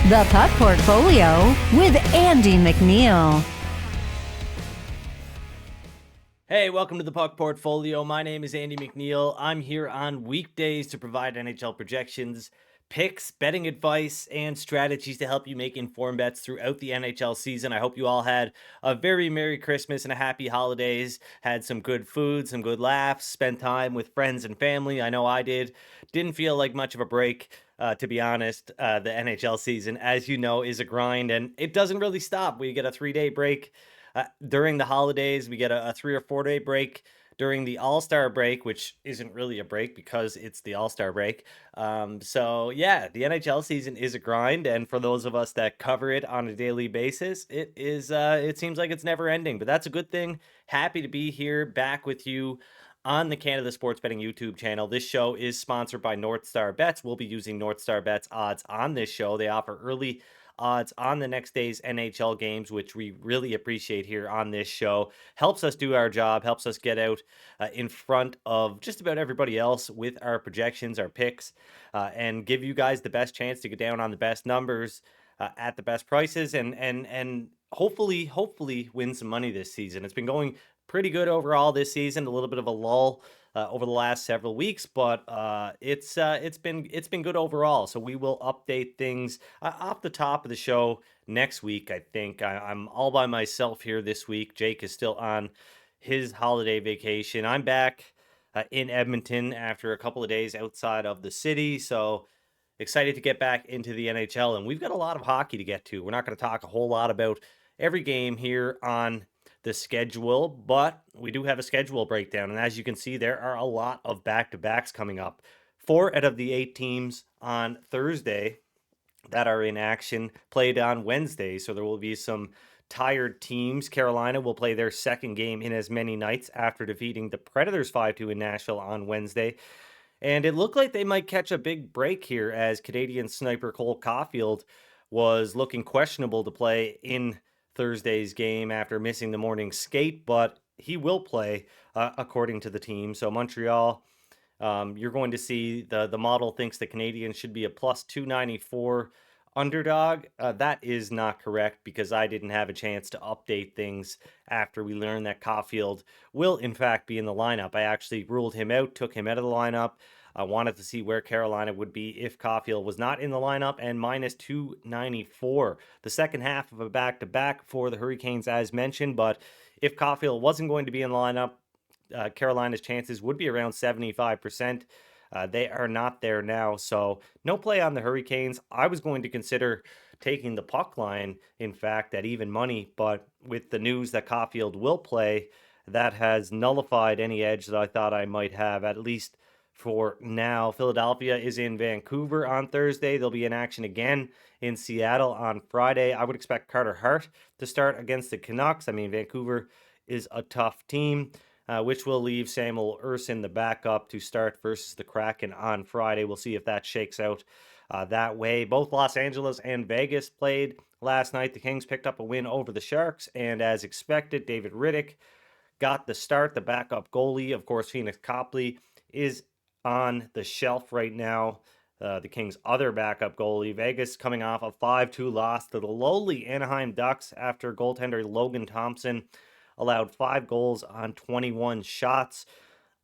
The Puck Portfolio with Andy MacNeil. Hey, welcome to the Puck Portfolio. My name is Andy MacNeil. I'm here on weekdays to provide NHL projections, picks, betting advice, and strategies to help you make informed bets throughout the NHL season. I hope you all had a very Merry Christmas and a happy holidays, had some good food, some good laughs, spent time with friends and family. I know I did. Didn't feel like much of a break. To be honest, the NHL season, as you know, is a grind and it doesn't really stop. We get a 3-day break during the holidays. We get a 3 or 4 day break during the All-Star break, which isn't really a break because it's the All-Star break. So yeah, the NHL season is a grind, and for those of us that cover it on a daily basis, it is. It seems like it's never ending, but that's a good thing. Happy to be here, back with you on the Canada Sports Betting YouTube channel. This show is sponsored by NorthStar Bets. We'll be using NorthStar Bets odds on this show. They offer early odds on the next day's NHL games, which we really appreciate here on this show. Helps us do our job, helps us get out in front of just about everybody else with our projections, our picks, and give you guys the best chance to get down on the best numbers at the best prices and hopefully win some money this season. It's been going pretty good overall this season. A little bit of a lull over the last several weeks, but it's been good overall. So we will update things off the top of the show next week. I think I'm all by myself here this week. Jake is still on his holiday vacation. I'm back in Edmonton after a couple of days outside of the city. So excited to get back into the NHL, and we've got a lot of hockey to get to. We're not going to talk a whole lot about every game here on the schedule, but we do have a schedule breakdown. And as you can see, there are a lot of back-to-backs coming up. 4 out of the 8 teams on Thursday that are in action played on Wednesday. So there will be some tired teams. Carolina will play their second game in as many nights after defeating the Predators 5-2 in Nashville on Wednesday. And it looked like they might catch a big break here as Canadian sniper Cole Caulfield was looking questionable to play in Thursday's game after missing the morning skate, but he will play according to the team. So Montreal, you're going to see the model thinks the Canadiens should be a plus 294 underdog. That is not correct because I didn't have a chance to update things after we learned that Caulfield will in fact be in the lineup. I actually ruled him out, took him out of the lineup. I wanted to see where Carolina would be if Caulfield was not in the lineup, and minus 294. The second half of a back-to-back for the Hurricanes, as mentioned, but if Caulfield wasn't going to be in the lineup, Carolina's chances would be around 75%. They are not there now, so no play on the Hurricanes. I was going to consider taking the puck line, in fact, at even money, but with the news that Caulfield will play, that has nullified any edge that I thought I might have, at least for now. Philadelphia is in Vancouver on Thursday. They'll be in action again in Seattle on Friday. I would expect Carter Hart to start against the Canucks. I mean, Vancouver is a tough team, which will leave Samuel Ersson, the backup, to start versus the Kraken on Friday. We'll see if that shakes out that way. Both Los Angeles and Vegas played last night. The Kings picked up a win over the Sharks, and as expected, David Riddick got the start, the backup goalie. Of course, Phoenix Copley is on the shelf right now, the Kings' other backup goalie. Vegas coming off a 5-2 loss to the lowly Anaheim Ducks after goaltender Logan Thompson allowed 5 goals on 21 shots.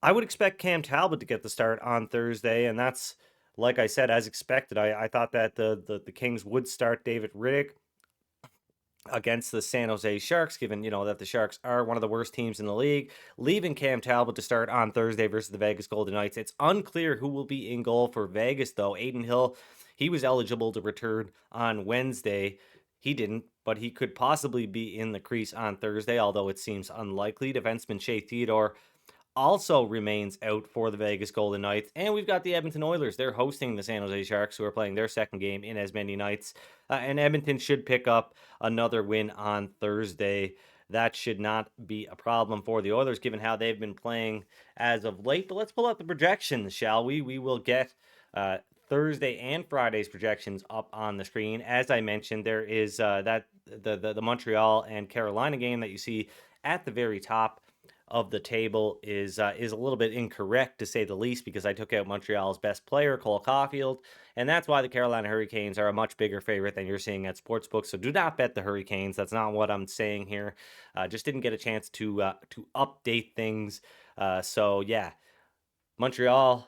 I would expect Cam Talbot to get the start on Thursday, and that's, like I said, as expected. I thought that the Kings would start David Riddick against the San Jose Sharks, given, that the Sharks are one of the worst teams in the league, leaving Cam Talbot to start on Thursday versus the Vegas Golden Knights. It's unclear who will be in goal for Vegas, though. Aiden Hill, he was eligible to return on Wednesday. He didn't, but he could possibly be in the crease on Thursday, although it seems unlikely. Defenseman Shea Theodore also remains out for the Vegas Golden Knights. And we've got the Edmonton Oilers. They're hosting the San Jose Sharks, who are playing their second game in as many nights. And Edmonton should pick up another win on Thursday. That should not be a problem for the Oilers, given how they've been playing as of late. But let's pull out the projections, shall we? We will get Thursday and Friday's projections up on the screen. As I mentioned, there is the Montreal and Carolina game that you see at the very top of the table is a little bit incorrect, to say the least, because I took out Montreal's best player, Cole Caulfield, and that's why the Carolina Hurricanes are a much bigger favorite than you're seeing at sportsbooks. So do not bet the Hurricanes. That's not what I'm saying here. Just didn't get a chance to update things. So yeah, Montreal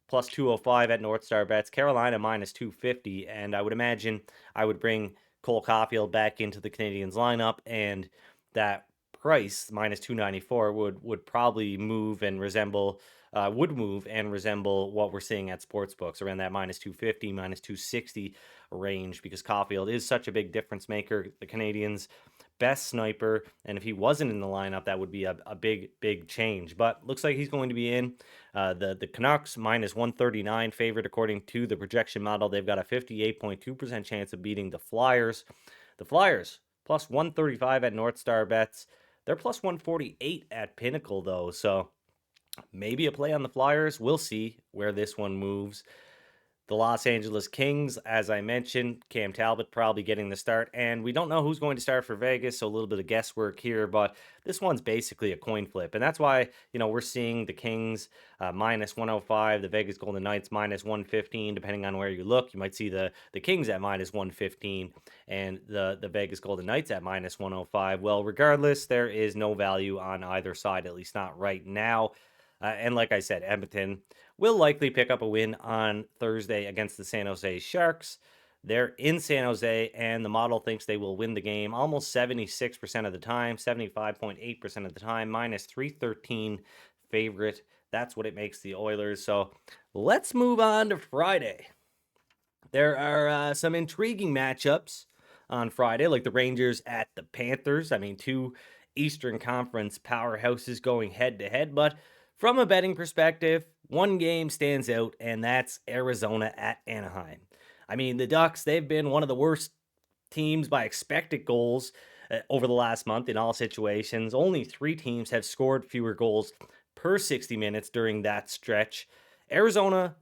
plus 205 at NorthStar Bets, Carolina minus 250, and I would imagine I would bring Cole Caulfield back into the Canadiens lineup, and that price minus 294 would probably move and resemble what we're seeing at sportsbooks around that minus 250 minus 260 range, because Caulfield is such a big difference maker, the Canadiens best sniper, and if he wasn't in the lineup, that would be a big change. But looks like he's going to be in. The Canucks minus 139 favorite according to the projection model. They've got a 58.2% chance of beating the Flyers. The Flyers plus 135 at NorthStar Bets. They're plus 148 at Pinnacle, though, so maybe a play on the Flyers. We'll see where this one moves. The Los Angeles Kings, as I mentioned, Cam Talbot probably getting the start, and we don't know who's going to start for Vegas, so a little bit of guesswork here, but this one's basically a coin flip, and that's why, we're seeing the Kings minus 105, the Vegas Golden Knights minus 115, depending on where you look. You might see the Kings at minus 115 and the Vegas Golden Knights at minus 105. Well, regardless, there is no value on either side, at least not right now. And like I said, Edmonton will likely pick up a win on Thursday against the San Jose Sharks. They're in San Jose, and the model thinks they will win the game almost 76% of the time, 75.8% of the time, minus 313 favorite. That's what it makes the Oilers. So let's move on to Friday. There are some intriguing matchups on Friday, like the Rangers at the Panthers. I mean, two Eastern Conference powerhouses going head to head, but from a betting perspective, one game stands out, and that's Arizona at Anaheim. I mean, the Ducks, they've been one of the worst teams by expected goals over the last month in all situations. Only 3 teams have scored fewer goals per 60 minutes during that stretch. Arizona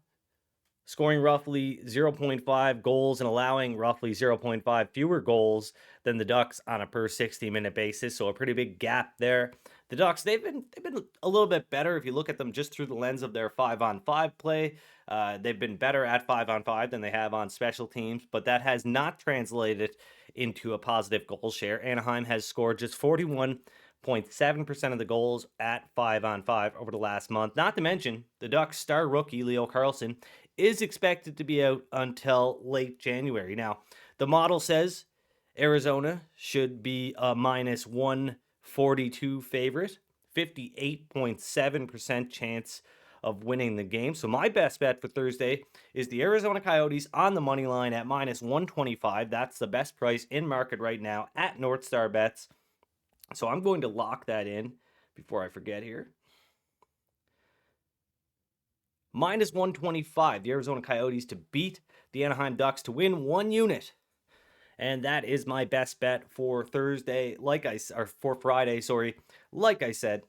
scoring roughly 0.5 goals and allowing roughly 0.5 fewer goals than the Ducks on a per 60-minute basis, so a pretty big gap there. The Ducks, they've been a little bit better if you look at them just through the lens of their 5-on-5 play. They've been better at 5-on-5 than they have on special teams, but that has not translated into a positive goal share. Anaheim has scored just 41.7% of the goals at 5-on-5 over the last month. Not to mention, the Ducks' star rookie, Leo Carlsson, is expected to be out until late January. Now, the model says Arizona should be a minus 142 favorite, 58.7% chance of winning the game. So my best bet for Thursday is the Arizona Coyotes on the money line at minus 125. That's the best price in market right now at NorthStar Bets. So I'm going to lock that in before I forget here. Minus 125, the Arizona Coyotes to beat the Anaheim Ducks to win 1 unit. And that is my best bet for Thursday, for Friday, sorry. Like I said,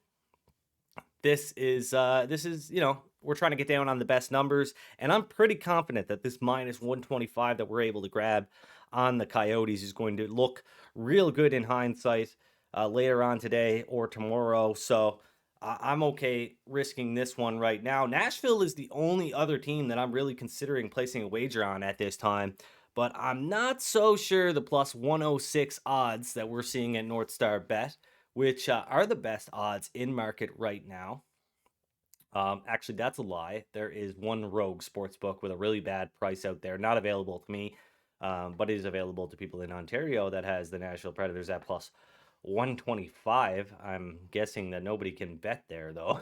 this is we're trying to get down on the best numbers, and I'm pretty confident that this minus 125 that we're able to grab on the Coyotes is going to look real good in hindsight later on today or tomorrow. So I'm okay risking this one right now. Nashville is the only other team that I'm really considering placing a wager on at this time, but I'm not so sure the plus 106 odds that we're seeing at NorthStar Bet, which are the best odds in market right now. Actually, that's a lie. There is one rogue sportsbook with a really bad price out there, not available to me, but is available to people in Ontario, that has the Nashville Predators at plus 125. I'm guessing that nobody can bet there, though,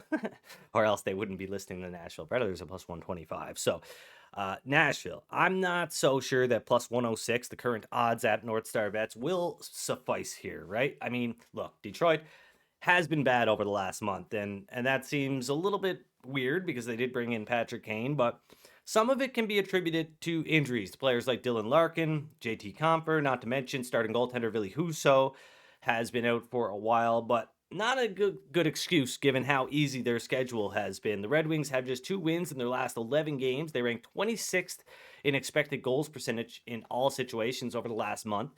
or else they wouldn't be listing the Nashville Predators at plus 125. So Nashville, I'm not so sure that plus 106, the current odds at NorthStar Bets, will suffice here, right? I mean, look, Detroit has been bad over the last month, and that seems a little bit weird because they did bring in Patrick Kane, but some of it can be attributed to injuries to players like Dylan Larkin, JT Compher, not to mention starting goaltender Ville Husso has been out for a while, but not a good excuse given how easy their schedule has been. The Red Wings have just 2 wins in their last 11 games. They rank 26th in expected goals percentage in all situations over the last month.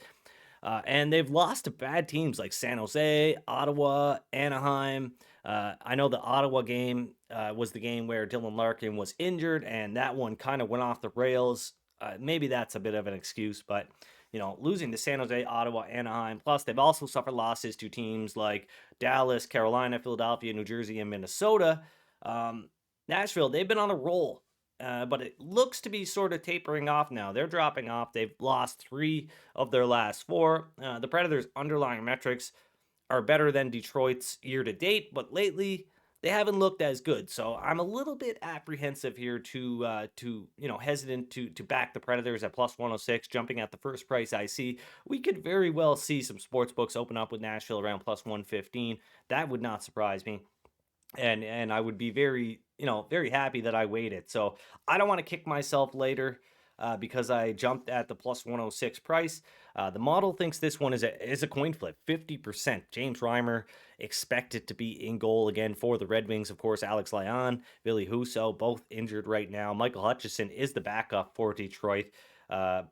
And they've lost to bad teams like San Jose, Ottawa, Anaheim, I know the Ottawa game was the game where Dylan Larkin was injured, and that one kind of went off the rails. Maybe that's a bit of an excuse, but losing to San Jose, Ottawa, Anaheim. Plus, they've also suffered losses to teams like Dallas, Carolina, Philadelphia, New Jersey, and Minnesota. Um, Nashville, they've been on a roll, but it looks to be sort of tapering off now. They're dropping off. They've lost 3 of their last 4. The Predators' underlying metrics are better than Detroit's year to date, but lately they haven't looked as good. So I'm a little bit apprehensive here to hesitant to back the Predators at plus 106, jumping at the first price I see. We could very well see some sports books open up with Nashville around plus 115. That would not surprise me, and I would be very happy that I waited. So I don't want to kick myself later because I jumped at the plus 106 price. The model thinks this one is a coin flip, 50%. James Reimer expected to be in goal again for the Red Wings. Of course, Alex Lyon, Billy Husso, both injured right now. Michael Hutchison is the backup for Detroit. So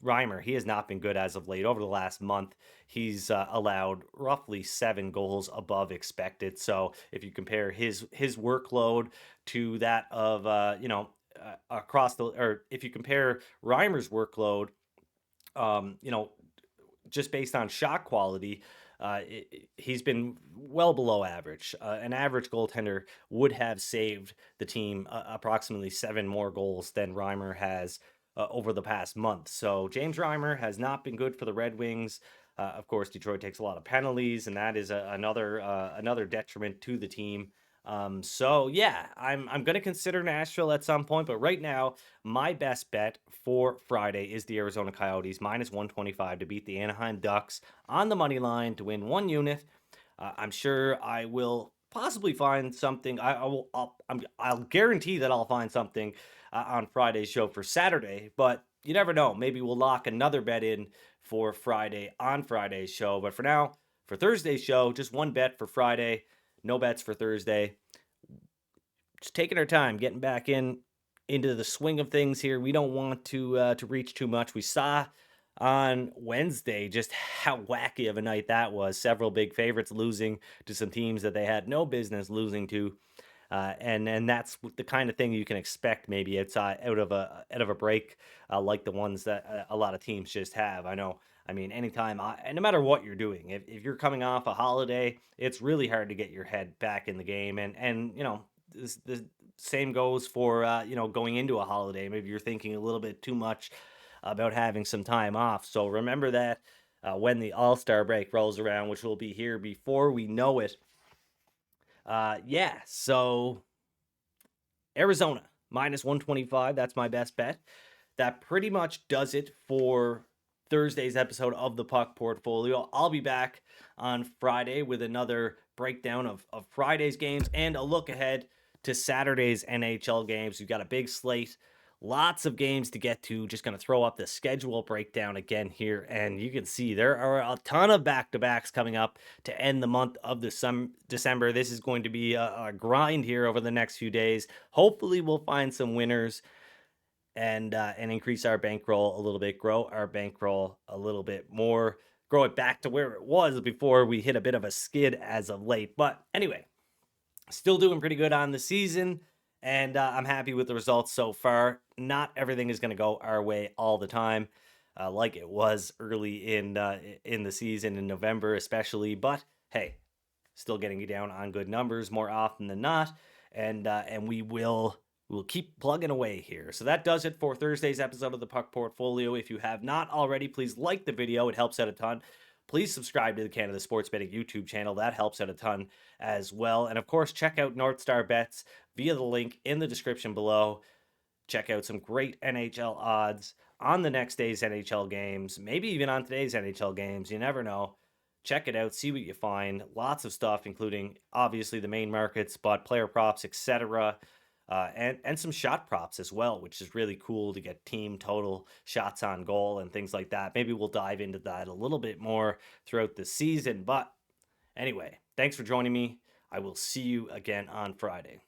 Reimer, he has not been good as of late. Over the last month, he's allowed roughly 7 goals above expected. So if you compare his workload to that of or if you compare Reimer's workload, um, you know, just based on shot quality, he's been well below average. An average goaltender would have saved the team approximately 7 more goals than Reimer has over the past month. So James Reimer has not been good for the Red Wings. Of course, Detroit takes a lot of penalties, and that is another detriment to the team. So yeah, I'm gonna consider Nashville at some point, but right now my best bet for Friday is the Arizona Coyotes minus 125 to beat the Anaheim Ducks on the money line to win 1 unit. I'm sure I will possibly find something. I'll guarantee that I'll find something on Friday's show for Saturday, but you never know. Maybe we'll lock another bet in for Friday on Friday's show. But for now, for Thursday's show, just one bet for Friday, no bets for Thursday. Just taking our time, getting back into the swing of things here. We don't want to reach too much. We saw on Wednesday just how wacky of a night that was. Several big favorites losing to some teams that they had no business losing to. And that's the kind of thing you can expect maybe it's out of a break like the ones that a lot of teams just have. I know. I mean, anytime, and no matter what you're doing, if you're coming off a holiday, it's really hard to get your head back in the game. And the same goes for going into a holiday. Maybe you're thinking a little bit too much about having some time off. So remember that when the All-Star break rolls around, which will be here before we know it. So Arizona minus 125. That's my best bet. That pretty much does it for Thursday's episode of the Puck Portfolio. I'll be back on Friday with another breakdown of Friday's games and a look ahead to Saturday's NHL games. We've got a big slate. Lots of games to get to. Just going to throw up the schedule breakdown again here. And you can see there are a ton of back-to-backs coming up to end the month of December. This is going to be a grind here over the next few days. Hopefully we'll find some winners and increase our bankroll a little bit, grow our bankroll a little bit more, grow it back to where it was before we hit a bit of a skid as of late. But anyway, still doing pretty good on the season. And I'm happy with the results so far. Not everything is going to go our way all the time, like it was early in the season in November, especially. But hey, still getting you down on good numbers more often than not, and we'll keep plugging away here. So that does it for Thursday's episode of the Puck Portfolio. If you have not already, please like the video; it helps out a ton. Please subscribe to the Canada Sports Betting YouTube channel. That helps out a ton as well. And of course, check out NorthStar Bets via the link in the description below. Check out some great NHL odds on the next day's NHL games, maybe even on today's NHL games. You never know. Check it out, see what you find. Lots of stuff, including obviously the main markets, but player props, etc. And some shot props as well, which is really cool to get team total shots on goal and things like that. Maybe we'll dive into that a little bit more throughout the season. But anyway, thanks for joining me. I will see you again on Friday.